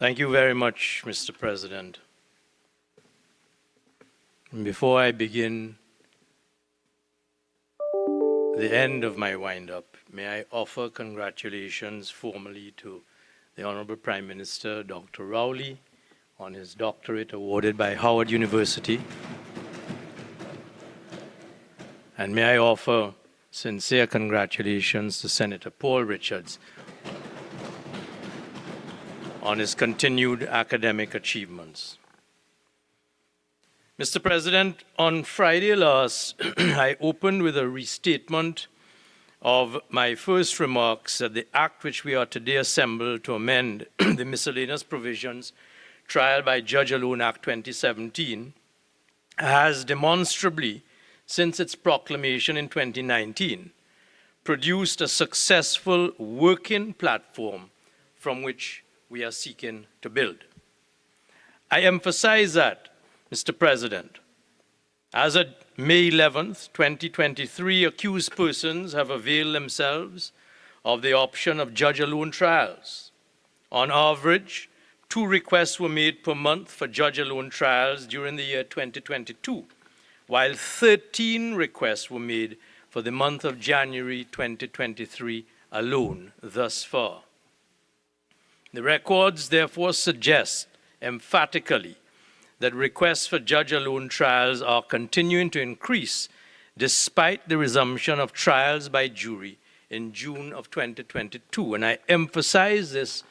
Thank you very much, Mr. President. Before I begin the end of my wind-up, may I offer congratulations formally to the Honourable Prime Minister, Dr. Rowley, on his doctorate awarded by Howard University. And may I offer sincere congratulations to Senator Paul Richards on his continued academic achievements. Mr. President, on Friday last, I opened with a restatement of my first remarks that the act which we are today assembled to amend the Miscellaneous Provisions Trial by Judge Alone Act 2017 has demonstrably, since its proclamation in 2019, produced a successful working platform from which we are seeking to build. I emphasize that, Mr. President, as of May 11th, 2023, accused persons have availed themselves of the option of judge-alone trials. On average, 2 requests were made per month for judge-alone trials during the year 2022, while 13 requests were made for the month of January 2023 alone thus far. The records therefore suggest emphatically that requests for judge-alone trials are continuing to increase despite the resumption of trials by jury in June of 2022. And I emphasize this,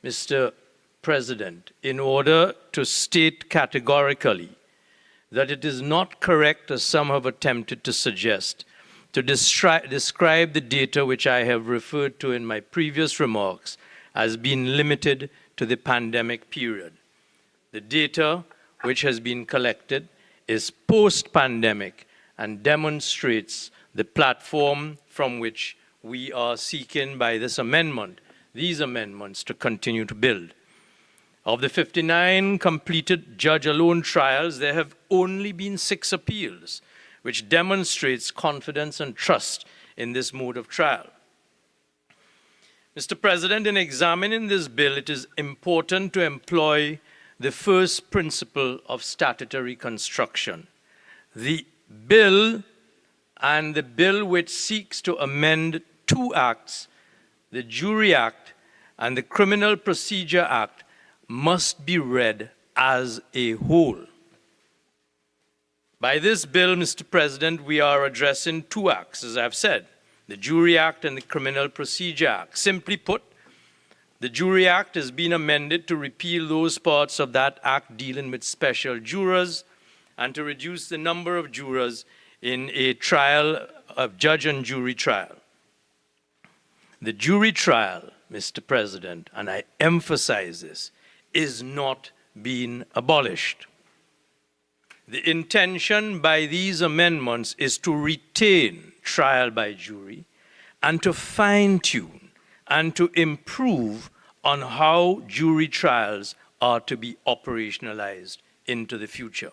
Mr. President, in order to state categorically that it is not correct, as some have attempted to suggest, to describe the data which I have referred to in my previous remarks as being limited to the pandemic period. The data which has been collected is post-pandemic and demonstrates the platform from which we are seeking by this amendment, these amendments, to continue to build. Of the 59 completed judge-alone trials, there have only been 6 appeals, which demonstrates confidence and trust in this mode of trial. Mr. President, in examining this bill, it is important to employ the first principle of statutory construction. The bill and the bill which seeks to amend 2 acts, the Jury Act and the Criminal Procedure Act, must be read as a whole. By this bill, Mr. President, we are addressing 2 acts, as I've said, the Jury Act and the Criminal Procedure Act. Simply put, the Jury Act has been amended to repeal those parts of that act dealing with special jurors and to reduce the number of jurors in a trial of judge and jury trial. The jury trial, Mr. President, and I emphasize this, is not being abolished. The intention by these amendments is to retain trial by jury and to fine-tune and to improve on how jury trials are to be operationalized into the future.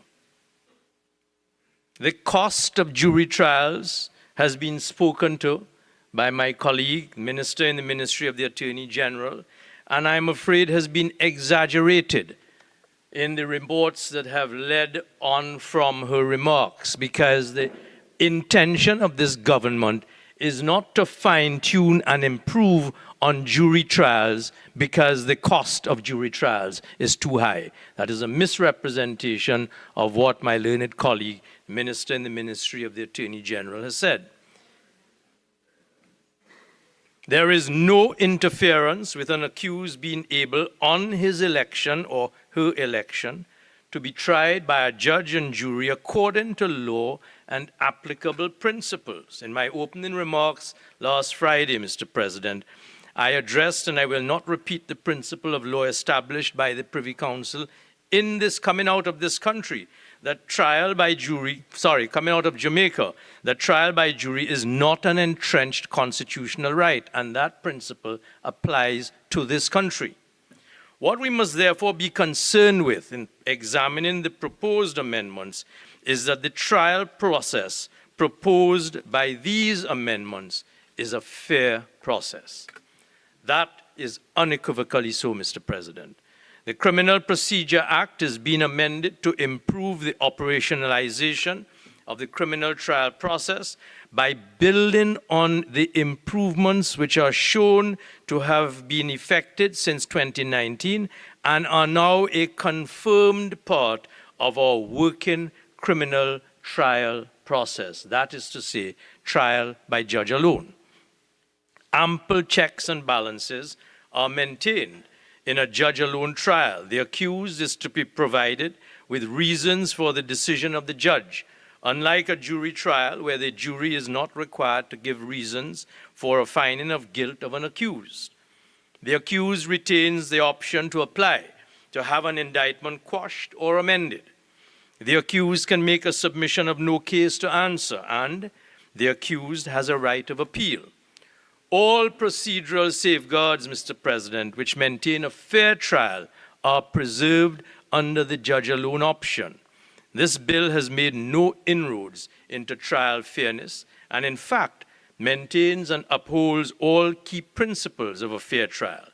The cost of jury trials has been spoken to by my colleague, Minister in the Ministry of the Attorney General, and I'm afraid has been exaggerated in the reports that have led on from her remarks, because the intention of this government is not to fine-tune and improve on jury trials because the cost of jury trials is too high. That is a misrepresentation of what my learned colleague, Minister in the Ministry of the Attorney General, has said. There is no interference with an accused being able, on his election or her election, to be tried by a judge and jury according to law and applicable principles. In my opening remarks last Friday, Mr. President, I addressed, and I will not repeat, the principle of law established by the Privy Council in this, coming out of this country, that trial by jury, coming out of Jamaica, that trial by jury is not an entrenched constitutional right, and that principle applies to this country. What we must therefore be concerned with in examining the proposed amendments is that the trial process proposed by these amendments is a fair process. That is unequivocally so, Mr. President. The Criminal Procedure Act is being amended to improve the operationalization of the criminal trial process by building on the improvements which are shown to have been effected since 2019 and are now a confirmed part of our working criminal trial process. That is to say, trial by judge alone. Ample checks and balances are maintained in a judge-alone trial. The accused is to be provided with reasons for the decision of the judge, unlike a jury trial where the jury is not required to give reasons for a finding of guilt of an accused. The accused retains the option to apply to have an indictment quashed or amended. The accused can make a submission of no case to answer, and the accused has a right of appeal. All procedural safeguards, Mr. President, which maintain a fair trial are preserved under the judge-alone option. This bill has made no inroads into trial fairness and, in fact, maintains and upholds all key principles of a fair trial.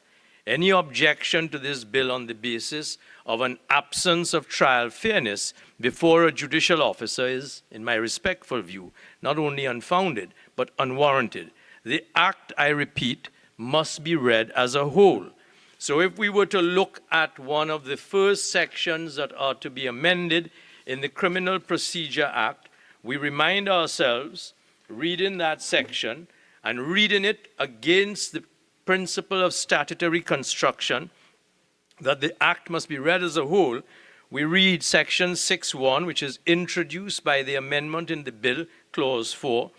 Any objection to this bill on the basis of an absence of trial fairness before a judicial officer is, in my respectful view, not only unfounded, but unwarranted. The Act, I repeat, must be read as a whole. So if we were to look at one of the first sections that are to be amended in the Criminal Procedure Act, we remind ourselves, reading that section and reading it against the principle of statutory construction, that the Act must be read as a whole. We read section 6.1, which is introduced by the amendment in the bill, clause 4.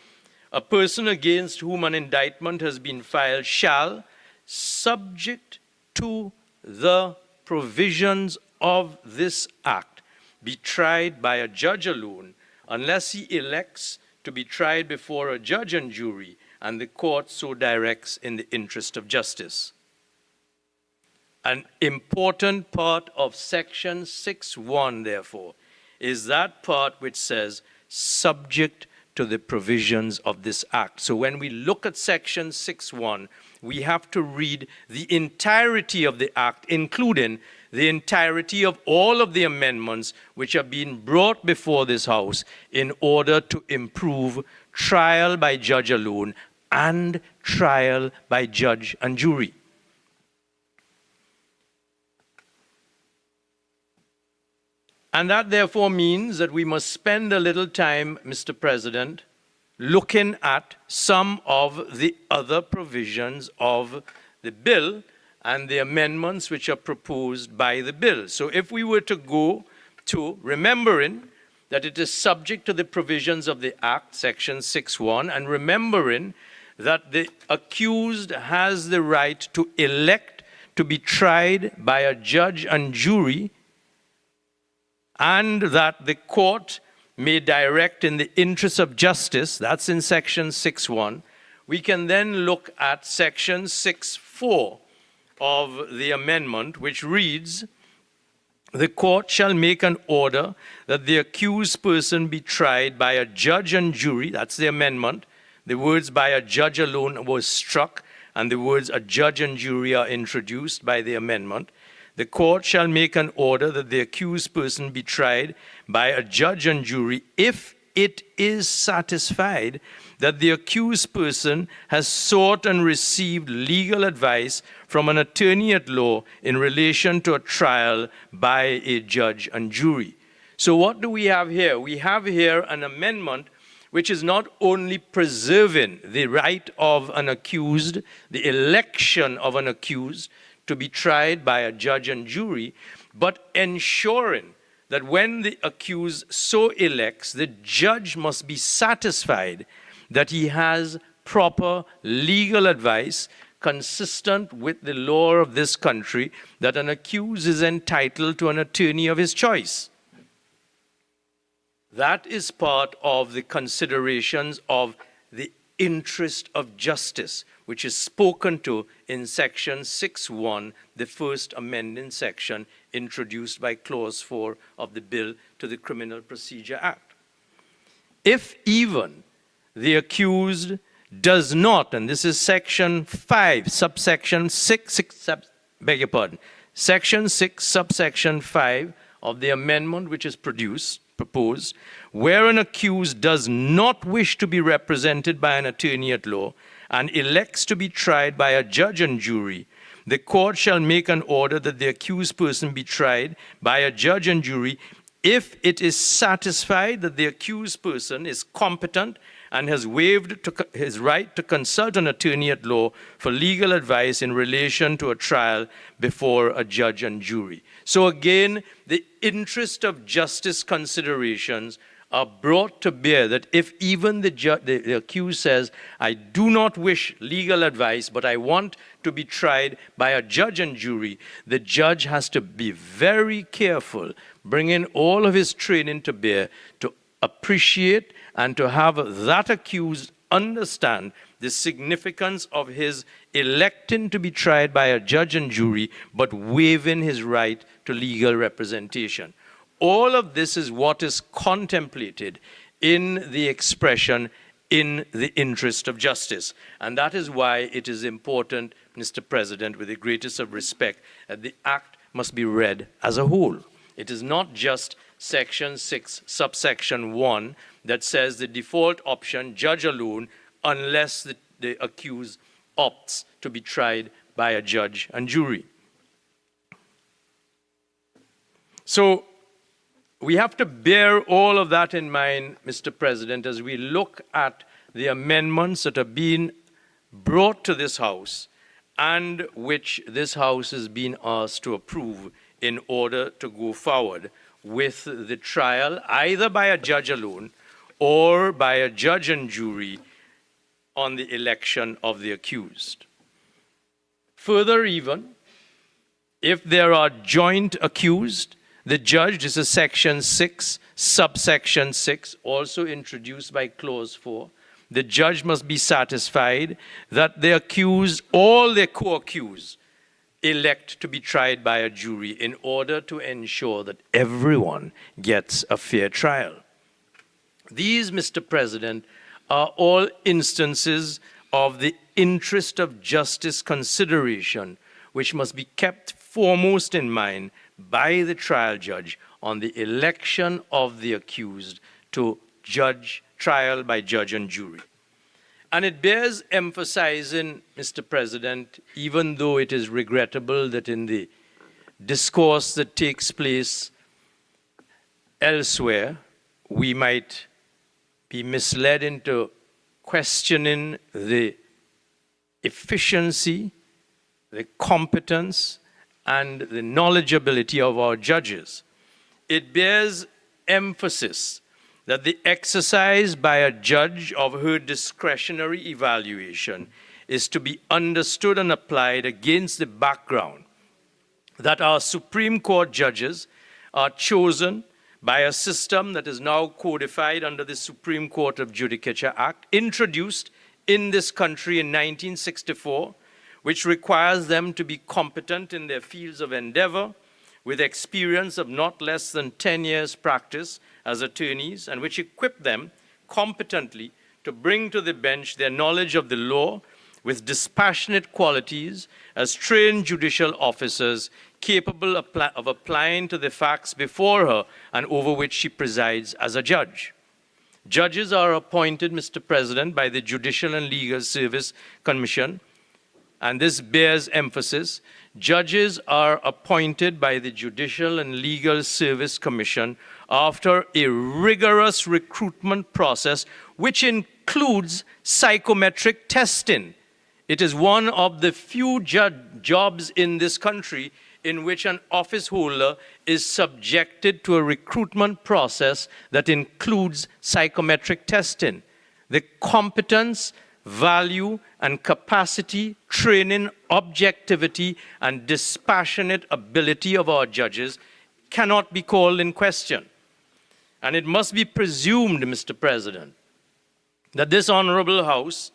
A person against whom an indictment has been filed shall, subject to the provisions of this Act, be tried by a judge alone, unless he elects to be tried before a judge and jury, and the court so directs in the interest of justice. An important part of section 6.1, therefore, is that part which says, subject to the provisions of this Act. So when we look at section 6.1, we have to read the entirety of the Act, including the entirety of all of the amendments which are being brought before this House in order to improve trial by judge alone and trial by judge and jury. And that therefore means that we must spend a little time, Mr. President, looking at some of the other provisions of the bill and the amendments which are proposed by the bill. So if we were to go to remembering that it is subject to the provisions of the Act, section 6.1, and remembering that the accused has the right to elect to be tried by a judge and jury, and that the court may direct in the interest of justice, that's in section 6.1, we can then look at section 6.4 of the amendment, which reads, the court shall make an order that the accused person be tried by a judge and jury, that's the amendment. The words by a judge alone was struck, and the words a judge and jury are introduced by the amendment. The court shall make an order that the accused person be tried by a judge and jury if it is satisfied that the accused person has sought and received legal advice from an attorney at law in relation to a trial by a judge and jury. So what do we have here? We have here an amendment which is not only preserving the right of an accused, the election of an accused, to be tried by a judge and jury, but ensuring that when the accused so elects, the judge must be satisfied that he has proper legal advice consistent with the law of this country, that an accused is entitled to an attorney of his choice. That is part of the considerations of the interest of justice, which is spoken to in section 6.1, the first amending section introduced by clause 4 of the bill to the Criminal Procedure Act. If even the accused does not, and this is section 5, subsection 6, beg your pardon, Section 6, subsection 5 of the amendment which is proposed, where an accused does not wish to be represented by an attorney at law and elects to be tried by a judge and jury, the court shall make an order that the accused person be tried by a judge and jury if it is satisfied that the accused person is competent and has waived his right to consult an attorney at law for legal advice in relation to a trial before a judge and jury. So again, the interest of justice considerations are brought to bear that if even the accused says, I do not wish legal advice, but I want to be tried by a judge and jury, the judge has to be very careful, bringing all of his training to bear to appreciate and to have that accused understand the significance of his electing to be tried by a judge and jury, but waiving his right to legal representation. All of this is what is contemplated in the expression, in the interest of justice. And that is why it is important, Mr. President, with the greatest of respect, that the Act must be read as a whole. It is not just Section 6, subsection 1, that says the default option, judge alone, unless the accused opts to be tried by a judge and jury. So we have to bear all of that in mind, Mr. President, as we look at the amendments that are being brought to this House and which this House is being asked to approve in order to go forward with the trial either by a judge alone or by a judge and jury on the election of the accused. Further even, if there are joint accused, the judge, this is Section 6, subsection 6, also introduced by Clause 4, the judge must be satisfied that the accused, all the co-accused, elect to be tried by a jury in order to ensure that everyone gets a fair trial. These, Mr. President, are all instances of the interest of justice consideration which must be kept foremost in mind by the trial judge on the election of the accused to judge trial by judge and jury. And it bears emphasizing, Mr. President, even though it is regrettable that in the discourse that takes place elsewhere, we might be misled into questioning the efficiency, the competence, and the knowledgeability of our judges. It bears emphasis that the exercise by a judge of her discretionary evaluation is to be understood and applied against the background that our Supreme Court judges are chosen by a system that is now codified under the Supreme Court of Judicature Act, introduced in this country in 1964, which requires them to be competent in their fields of endeavor, with experience of not less than 10 years' practice as attorneys, and which equip them competently to bring to the bench their knowledge of the law with dispassionate qualities as trained judicial officers capable of applying to the facts before her and over which she presides as a judge. Judges are appointed, Mr. President, by the Judicial and Legal Service Commission, and this bears emphasis. Judges are appointed by the Judicial and Legal Service Commission after a rigorous recruitment process, which includes psychometric testing. It is one of the few jobs in this country in which an office holder is subjected to a recruitment process that includes psychometric testing. The competence, value, and capacity, training, objectivity, and dispassionate ability of our judges cannot be called in question. And it must be presumed, Mr. President, that this Honourable House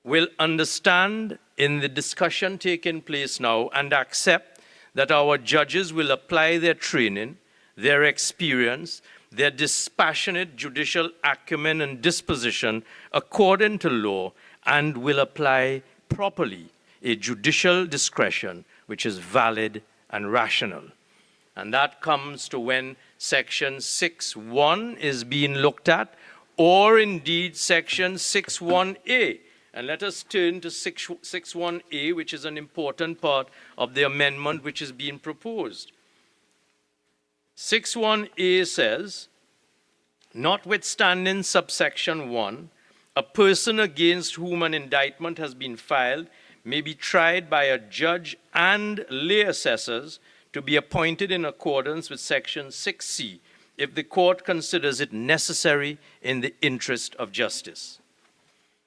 will understand in the discussion taking place now and accept that our judges will apply their training, their experience, their dispassionate judicial acumen and disposition according to law, and will apply properly a judicial discretion which is valid and rational. And that comes to when Section 6.1 is being looked at, or indeed Section 6.1a. And let us turn to 6.1a, which is an important part of the amendment which is being proposed. 6.1a says, notwithstanding subsection 1, a person against whom an indictment has been filed may be tried by a judge and lay assessors to be appointed in accordance with Section 6c if the court considers it necessary in the interest of justice.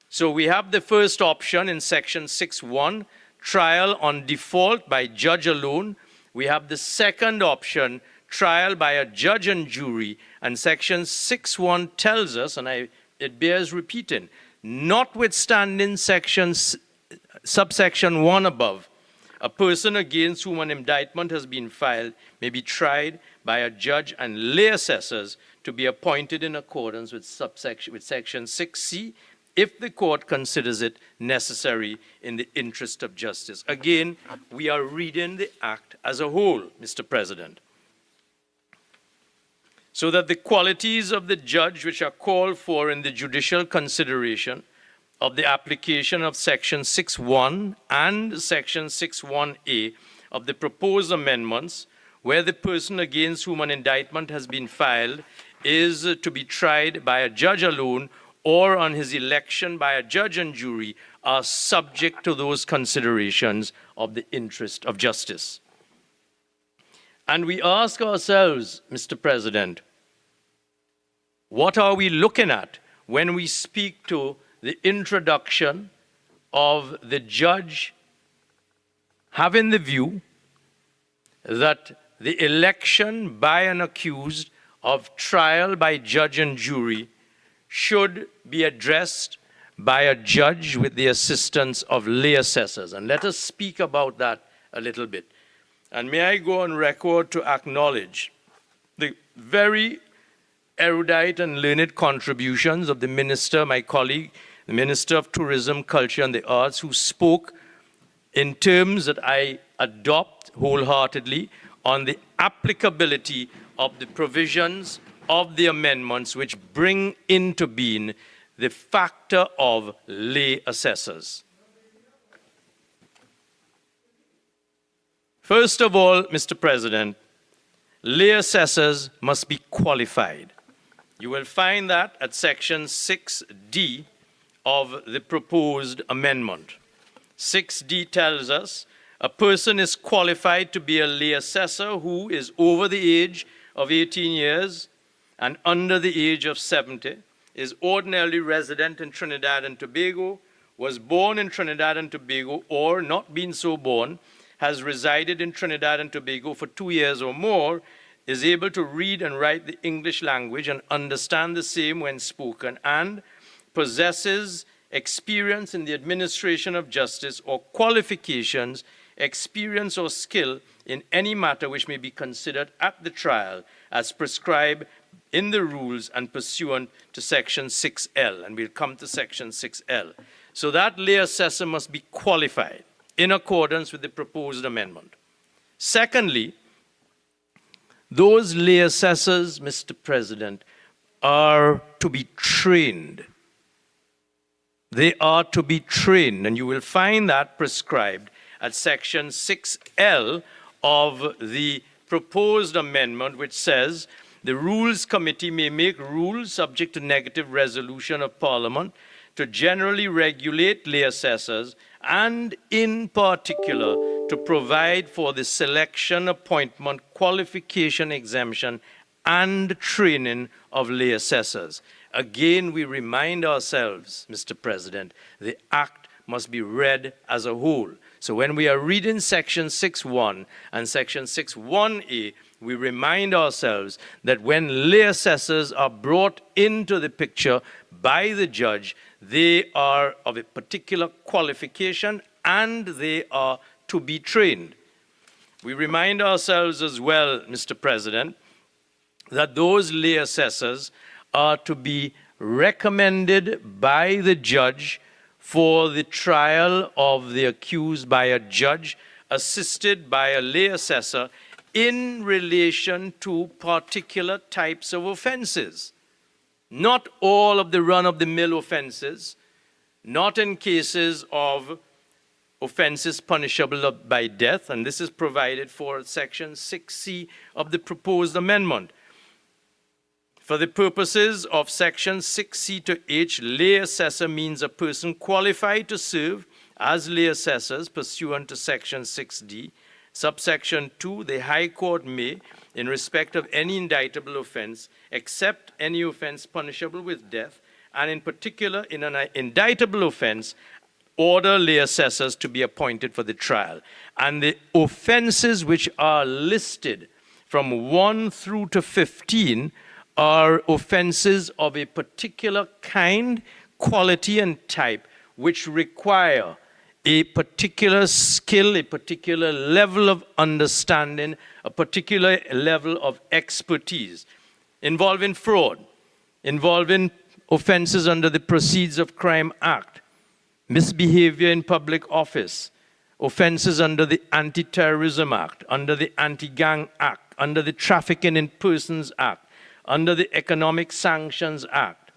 So we have the first option in Section 6.1, trial on default by judge alone. We have the second option, trial by a judge and jury. And Section 6.1 tells us, and it bears repeating, notwithstanding subsection 1 above, a person against whom an indictment has been filed may be tried by a judge and lay assessors to be appointed in accordance with Section 6c if the court considers it necessary in the interest of justice. Again, we are reading the Act as a whole, Mr. President, so that the qualities of the judge which are called for in the judicial consideration of the application of Section 6.1 and Section 6.1a of the proposed amendments, where the person against whom an indictment has been filed is to be tried by a judge alone or on his election by a judge and jury, are subject to those considerations of the interest of justice. And we ask ourselves, Mr. President, what are we looking at when we speak to the introduction of the judge having the view that the election by an accused of trial by judge and jury should be addressed by a judge with the assistance of lay assessors? And let us speak about that a little bit. And may I go on record to acknowledge the very erudite and learned contributions of the minister, my colleague, the Minister of Tourism, Culture and the Arts, who spoke in terms that I adopt wholeheartedly on the applicability of the provisions of the amendments which bring into being the factor of lay assessors. First of all, Mr. President, lay assessors must be qualified. You will find that at Section 6D of the proposed amendment. 6D tells us a person is qualified to be a lay assessor who is over the age of 18 years and under the age of 70, is ordinarily resident in Trinidad and Tobago, was born in Trinidad and Tobago, or not being so born, has resided in Trinidad and Tobago for 2 years or more, is able to read and write the English language and understand the same when spoken, and possesses experience in the administration of justice or qualifications, experience or skill in any matter which may be considered at the trial as prescribed in the rules and pursuant to Section 6L. And we'll come to Section 6L. So that lay assessor must be qualified in accordance with the proposed amendment. Secondly, those lay assessors, Mr. President, are to be trained. They are to be trained, and you will find that prescribed at Section 6L of the proposed amendment, which says the Rules Committee may make rules subject to negative resolution of Parliament to generally regulate lay assessors and in particular to provide for the selection, appointment, qualification, exemption, and training of lay assessors. Again, we remind ourselves, Mr. President, the Act must be read as a whole. So when we are reading Section 6.1 and Section 6.1a, we remind ourselves that when lay assessors are brought into the picture by the judge, they are of a particular qualification and they are to be trained. We remind ourselves as well, Mr. President, that those lay assessors are to be recommended by the judge for the trial of the accused by a judge assisted by a lay assessor in relation to particular types of offenses. Not all of the run-of-the-mill offenses, not in cases of offenses punishable by death, and this is provided for Section 6C of the proposed amendment. For the purposes of Section 6C to H, lay assessor means a person qualified to serve as lay assessors pursuant to Section 6D. Subsection 2, the High Court may, in respect of any indictable offense, except any offense punishable with death, and in particular in an indictable offense, order lay assessors to be appointed for the trial. And the offenses which are listed from 1 through to 15 are offenses of a particular kind, quality, and type, which require a particular skill, a particular level of understanding, a particular level of expertise, involving fraud, involving offenses under the Proceeds of Crime Act, misbehavior in public office, offenses under the Anti-Terrorism Act, under the Anti-Gang Act, under the Trafficking in Persons Act, under the Economic Sanctions Act,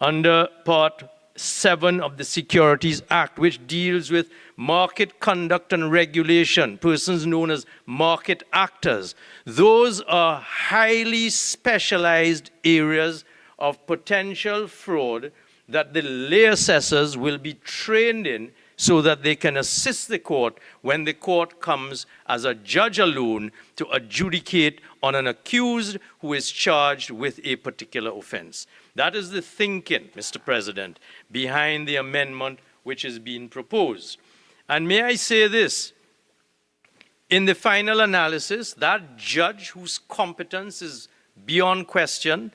under Part 7 of the Securities Act, which deals with market conduct and regulation, persons known as market actors. Those are highly specialized areas of potential fraud that the lay assessors will be trained in so that they can assist the court when the court comes as a judge alone to adjudicate on an accused who is charged with a particular offense. That is the thinking, Mr. President, behind the amendment which is being proposed. And may I say this, in the final analysis, that judge whose competence is beyond question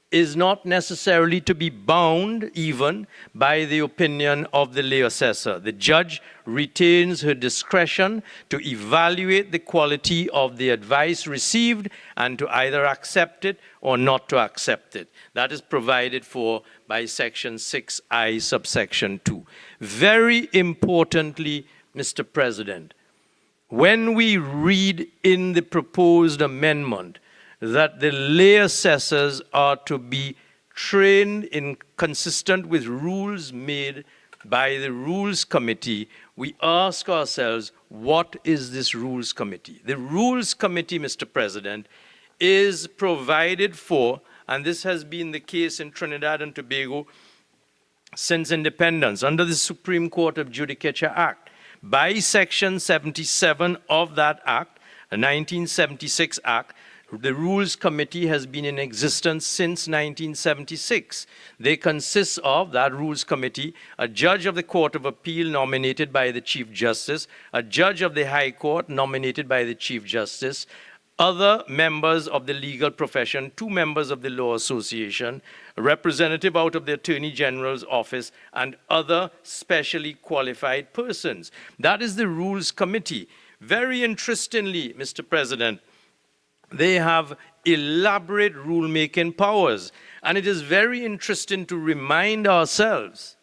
is not necessarily to be bound even by the opinion of the lay assessor. The judge retains her discretion to evaluate the quality of the advice received and to either accept it or not to accept it. That is provided for by Section 6I, subsection 2. Very importantly, Mr. President, when we read in the proposed amendment that the lay assessors are to be trained in consistent with rules made by the Rules Committee, we ask ourselves, what is this Rules Committee? The Rules Committee, Mr. President, is provided for, and this has been the case in Trinidad and Tobago since independence, under the Supreme Court of Judicature Act, by Section 77 of that Act, the 1976 Act. The Rules Committee has been in existence since 1976. They consist of, that Rules Committee, a judge of the Court of Appeal nominated by the Chief Justice, a judge of the High Court nominated by the Chief Justice, other members of the legal profession, 2 members of the Law Association, a representative out of the Attorney General's office, and other specially qualified persons. That is the Rules Committee. Very interestingly, Mr. President, they have elaborate rulemaking powers. And it is very interesting to remind ourselves,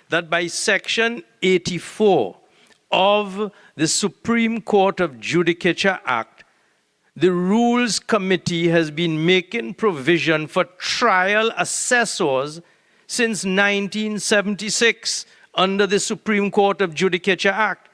that by Section 84 of the Supreme Court of Judicature Act, the Rules Committee has been making provision for trial assessors since 1976 under the Supreme Court of Judicature Act.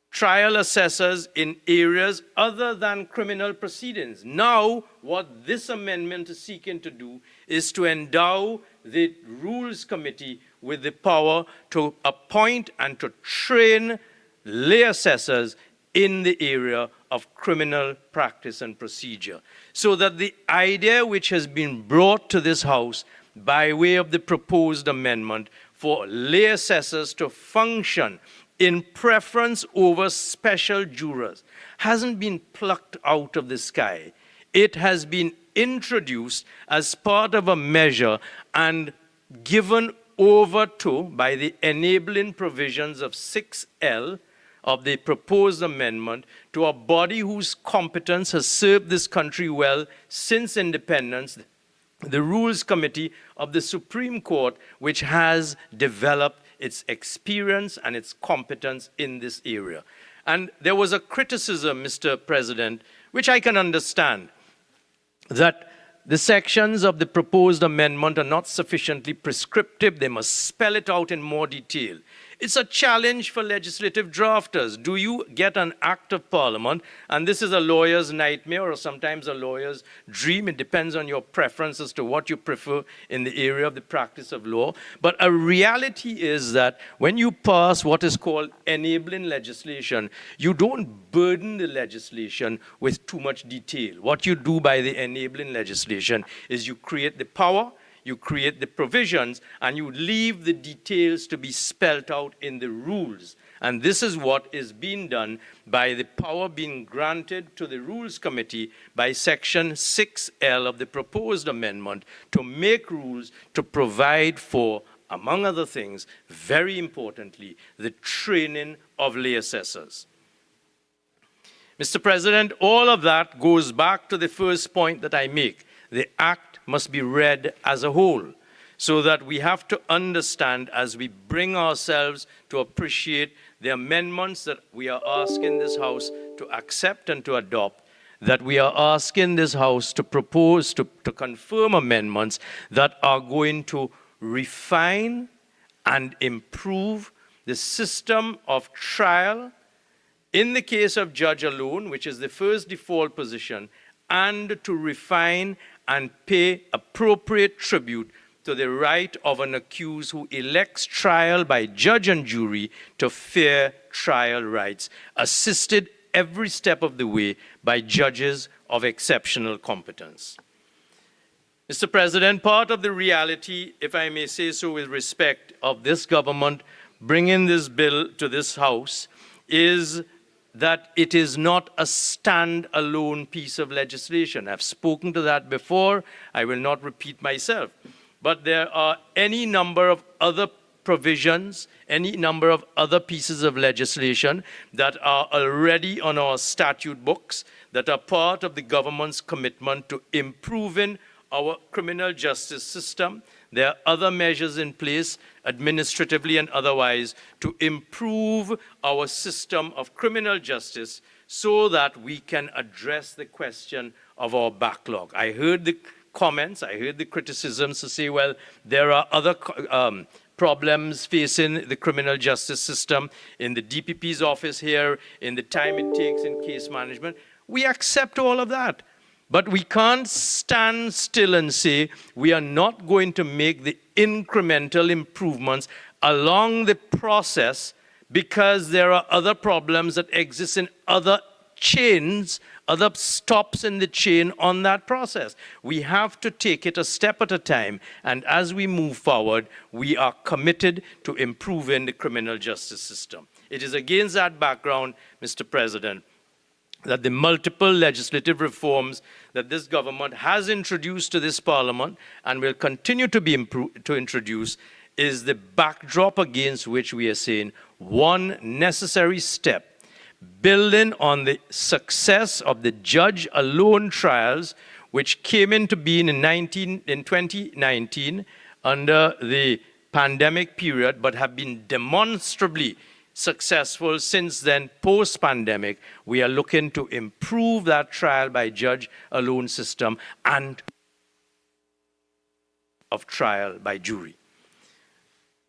Trial assessors in areas other than criminal proceedings. Now, what this amendment is seeking to do is to endow the Rules Committee with the power to appoint and to train lay assessors in the area of criminal practice and procedure. So that the idea which has been brought to this House by way of the proposed amendment for lay assessors to function in preference over special jurors hasn't been plucked out of the sky. It has been introduced as part of a measure and given over to by the enabling provisions of 6L of the proposed amendment to a body whose competence has served this country well since independence, the Rules Committee of the Supreme Court, which has developed its experience and its competence in this area. And there was a criticism, Mr. President, which I can understand, that the sections of the proposed amendment are not sufficiently prescriptive. They must spell it out in more detail. It's a challenge for legislative drafters. Do you get an act of parliament, and this is a lawyer's nightmare or sometimes a lawyer's dream. It depends on your preference as to what you prefer in the area of the practice of law. But a reality is that when you pass what is called enabling legislation, you don't burden the legislation with too much detail. What you do by the enabling legislation is you create the power, you create the provisions, and you leave the details to be spelt out in the rules. And this is what is being done by the power being granted to the Rules Committee by Section 6L of the proposed amendment to make rules to provide for, among other things, very importantly, the training of lay assessors. Mr. President, all of that goes back to the first point that I make. The Act must be read as a whole, so that we have to understand as we bring ourselves to appreciate the amendments that we are asking this House to accept and to adopt, that we are asking this House to propose, to confirm amendments that are going to refine and improve the system of trial in the case of judge alone, which is the first default position, and to refine and pay appropriate tribute to the right of an accused who elects trial by judge and jury to fair trial rights, assisted every step of the way by judges of exceptional competence. Mr. President, part of the reality, if I may say so with respect, of this government bringing this bill to this House is that it is not a stand-alone piece of legislation. I've spoken to that before. I will not repeat myself. But there are any number of other provisions, any number of other pieces of legislation that are already on our statute books that are part of the government's commitment to improving our criminal justice system. There are other measures in place, administratively and otherwise, to improve our system of criminal justice so that we can address the question of our backlog. I heard the comments, I heard the criticisms to say, well, there are other problems facing the criminal justice system in the DPP's office here, in the time it takes in case management. We accept all of that. But we can't stand still and say we are not going to make the incremental improvements along the process because there are other problems that exist in other chains, other stops in the chain on that process. We have to take it a step at a time, and as we move forward, we are committed to improving the criminal justice system. It is against that background, Mr. President, that the multiple legislative reforms that this government has introduced to this parliament and will continue to introduce is the backdrop against which we are saying one necessary step, building on the success of the judge alone trials, which came into being in 2019 under the pandemic period, but have been demonstrably successful since then, post-pandemic. We are looking to improve that trial by judge alone system and of trial by jury.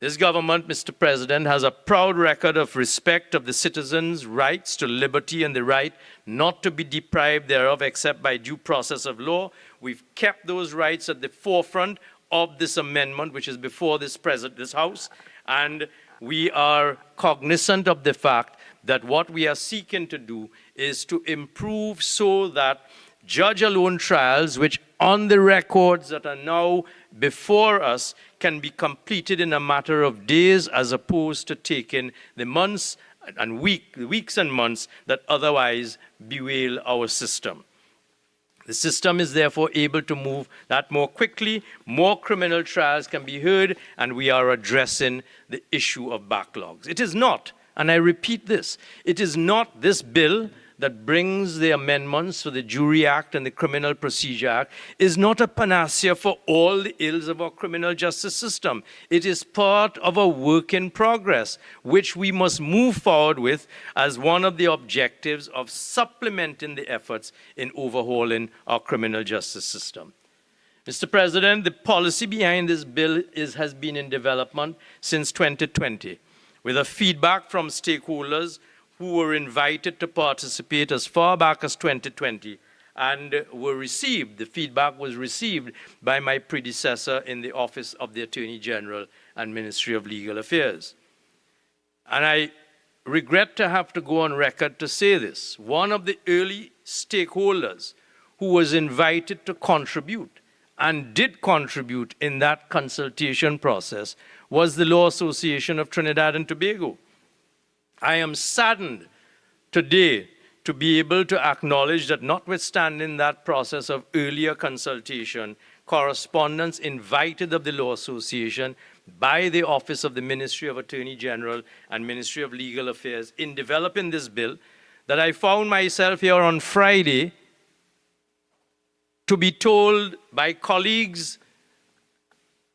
This government, Mr. President, has a proud record of respect of the citizens' rights to liberty and the right not to be deprived thereof except by due process of law. We've kept those rights at the forefront of this amendment, which is before this House, and we are cognizant of the fact that what we are seeking to do is to improve so that judge-alone trials, which on the records that are now before us, can be completed in a matter of days as opposed to taking the months and weeks and months that otherwise bewail our system. The system is therefore able to move that more quickly, more criminal trials can be heard, and we are addressing the issue of backlogs. It is not, and I repeat this, it is not this bill that brings the amendments to the Jury Act and the Criminal Procedure Act is not a panacea for all the ills of our criminal justice system. It is part of a work in progress, which we must move forward with as one of the objectives of supplementing the efforts in overhauling our criminal justice system. Mr. President, the policy behind this bill has been in development since 2020, with a feedback from stakeholders who were invited to participate as far back as 2020 and the feedback was received by my predecessor in the Office of the Attorney General and Ministry of Legal Affairs. And I regret to have to go on record to say this. One of the early stakeholders who was invited to contribute and did contribute in that consultation process was the Law Association of Trinidad and Tobago. I am saddened today to be able to acknowledge that notwithstanding that process of earlier consultation, correspondence invited of the Law Association by the Office of the Ministry of Attorney General and Ministry of Legal Affairs in developing this bill, that I found myself here on Friday to be told by colleagues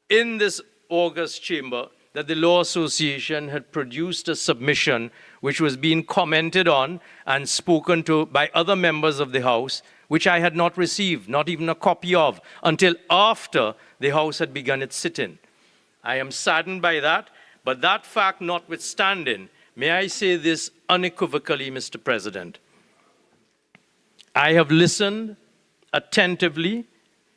in this August chamber that the Law Association had produced a submission which was being commented on and spoken to by other members of the House, which I had not received, not even a copy of, until after the House had begun its sitting. I am saddened by that, but that fact notwithstanding, may I say this unequivocally, Mr. President. I have listened attentively,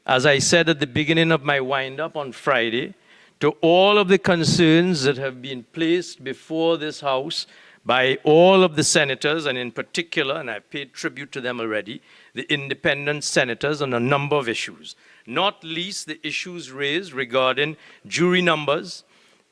as I said at the beginning of my wind-up on Friday, to all of the concerns that have been placed before this House by all of the senators, and in particular, and I paid tribute to them already, the independent senators on a number of issues, not least the issues raised regarding jury numbers,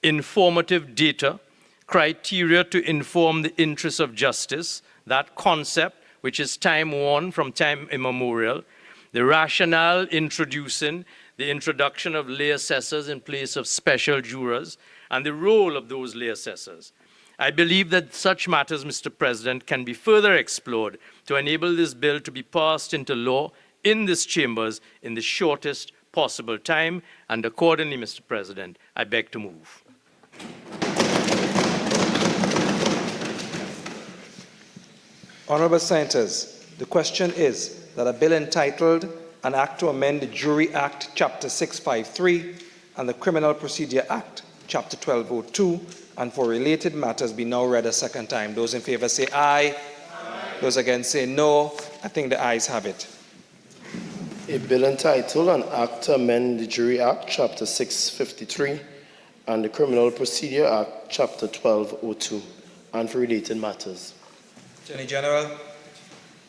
informative data, criteria to inform the interests of justice, that concept which is time-worn from time immemorial, the rationale introducing the introduction of lay assessors in place of special jurors, and the role of those lay assessors. I believe that such matters, Mr. President, can be further explored to enable this bill to be passed into law in this chambers in the shortest possible time, and accordingly, Mr. President, I beg to move. Honourable Senators, the question is that a bill entitled An Act to Amend the Jury Act, Chapter 653, and the Criminal Procedure Act, Chapter 1202, and for related matters be now read a second time. Those in favour say aye. Aye. Those against say no. I think the ayes have it. A bill entitled An Act to Amend the Jury Act, Chapter 653, and the Criminal Procedure Act, Chapter 1202, and for related matters. Attorney General.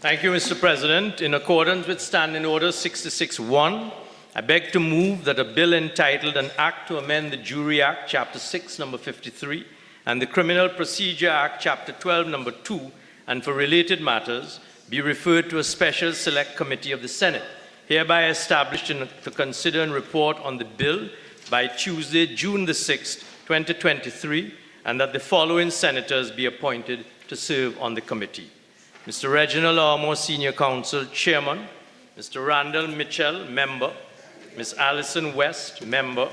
Thank you, Mr. President. In accordance with Standing Order 66-1, I beg to move that a bill entitled An Act to Amend the Jury Act, Chapter 6, Number 53, and the Criminal Procedure Act, Chapter 12, Number 2, and for related matters, be referred to a special select committee of the Senate, hereby established to consider and report on the bill by Tuesday, June the 6th, 2023, and that the following senators be appointed to serve on the committee. Mr. Reginald Armour, Senior Counsel, Chairman. Mr. Randall Mitchell, Member. Ms. Alison West, Member.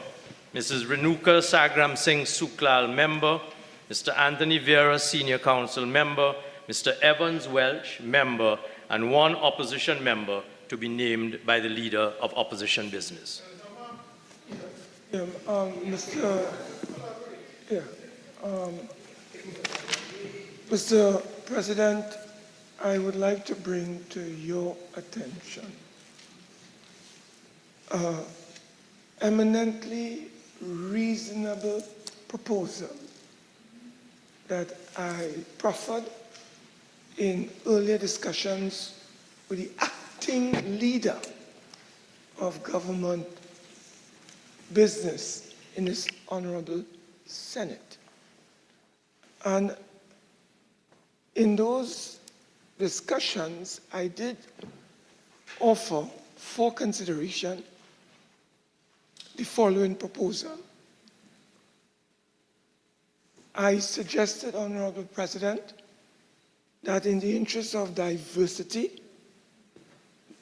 Mrs. Renuka Sagram Singh Suklal, Member. Mr. Anthony Vieira, Senior Counsel, Member. Mr. Evans Welch, Member. And one opposition member to be named by the Leader of Opposition Business. Mr. President, I would like to bring to your attention eminently reasonable proposal that I proffered in earlier discussions with the acting leader of government business in this Honourable Senate. And in those discussions, I did offer for consideration the following proposal. I suggested, Honourable President, that in the interest of diversity,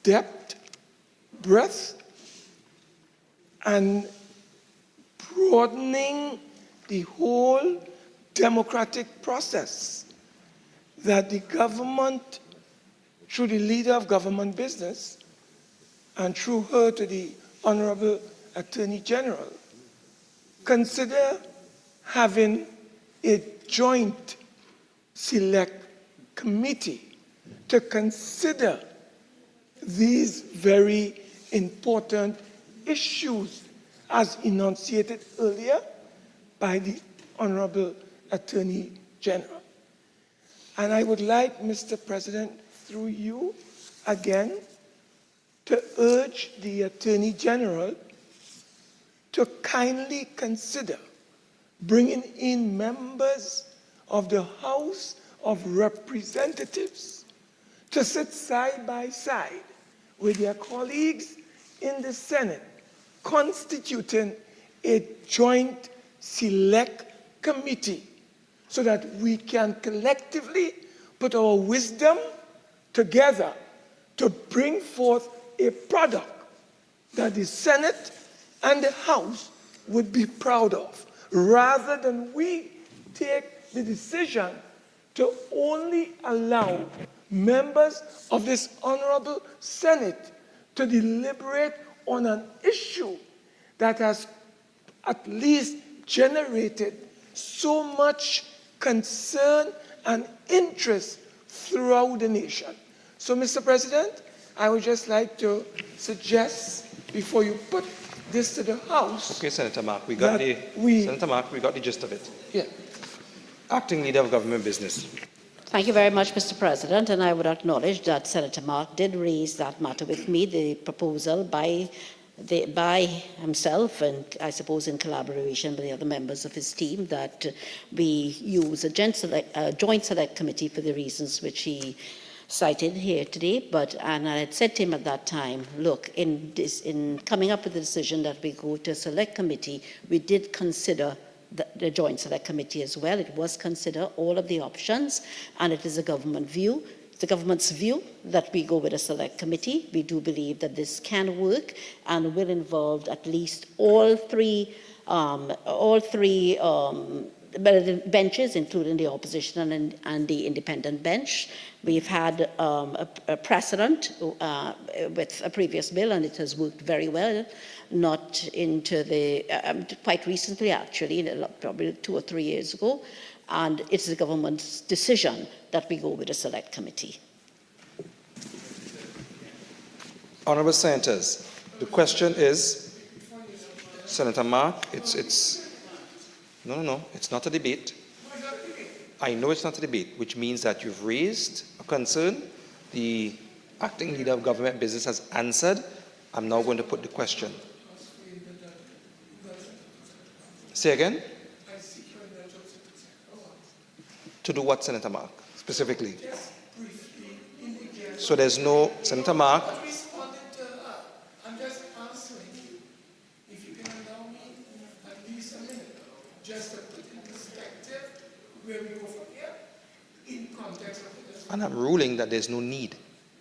depth, breadth, and broadening the whole democratic process, that the government, through the leader of government business, and through her to the Honourable Attorney General, consider having a joint select committee to consider these very important issues as enunciated earlier by the Honourable Attorney General. And I would like, Mr. President, through you again, to urge the Attorney General to kindly consider bringing in members of the House of Representatives to sit side by side with their colleagues in the Senate, constituting a joint select committee so that we can collectively put our wisdom together to bring forth a product that the Senate and the House would be proud of, rather than we take the decision to only allow members of this honorable Senate to deliberate on an issue that has at least generated so much concern and interest throughout the nation. So, Mr. President, I would just like to suggest, before you put this to the House... Okay, Senator Mark, Senator Mark, we got the gist of it. Yeah. Acting Leader of Government Business. Thank you very much, Mr. President, and I would acknowledge that Senator Mark did raise that matter with me, the proposal by himself, and I suppose in collaboration with the other members of his team, that we use a joint select committee for the reasons which he cited here today. And I had said to him at that time, look, in coming up with the decision that we go to a select committee, we did consider the joint select committee as well. It was consider all of the options, and it is a government view. The government's view that we go with a select committee. We do believe that this can work and will involve at least all three benches, including the opposition and the independent bench. We've had a precedent with a previous bill, and it has worked very well. Not into the quite recently, actually, probably 2 or 3 years ago. And it's the government's decision that we go with a select committee. Honourable Senators, the question is, Senator Mark, no, it's not a debate. I know it's not a debate, which means that you've raised a concern. The Acting Leader of Government Business has answered. I'm now going to put the question. Say again? To do what, Senator Mark, specifically? So there's no, Senator Mark. I'm responding to her. I'm just answering you. If you can allow me at least a minute, just to put in perspective where we go from here, in context of this. And I'm ruling that there's no need,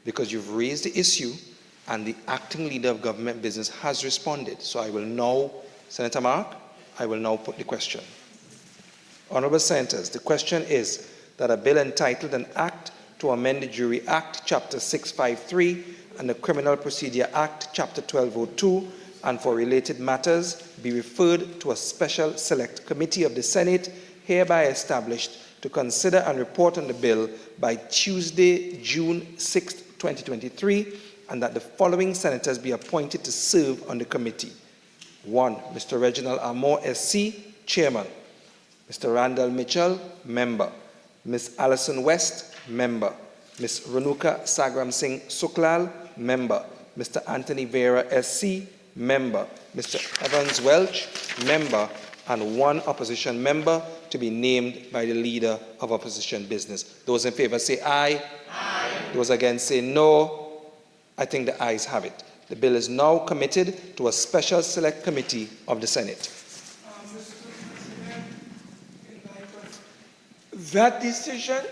because you've raised the issue and the Acting Leader of Government Business has responded. So I will now, Senator Mark, I will now put the question. Honourable Senators, the question is that a bill entitled An Act to Amend the Jury Act, Chapter 653, and the Criminal Procedure Act, Chapter 1202, and for related matters, be referred to a special select committee of the Senate, hereby established to consider and report on the bill by Tuesday, June 6, 2023, and that the following senators be appointed to serve on the committee. 1. Mr. Reginald Armour, SC, Chairman. Mr. Randall Mitchell, Member. Ms. Alison West, Member. Ms. Renuka Sagram Singh Suklal, Member. Mr. Anthony Vera, SC, Member. Mr. Evans Welch, Member. And 1 opposition member to be named by the Leader of Opposition Business. Those in favor say aye. Aye. Those against say no. I think the ayes have it. The bill is now committed to a special select committee of the Senate. That decision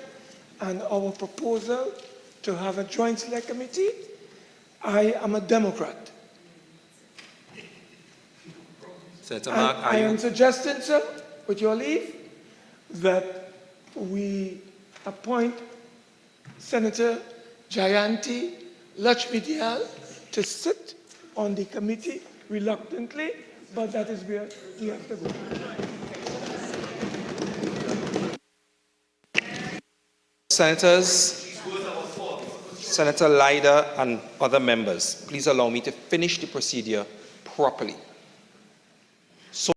and our proposal to have a joint select committee, I am a Democrat. Senator And Mark, I am suggesting, sir, with your leave, that we appoint Senator Jayanti Lakshmidyal to sit on the committee reluctantly, but that is where we have to go. Senators, Senator Leida and other members, please allow me to finish the procedure properly.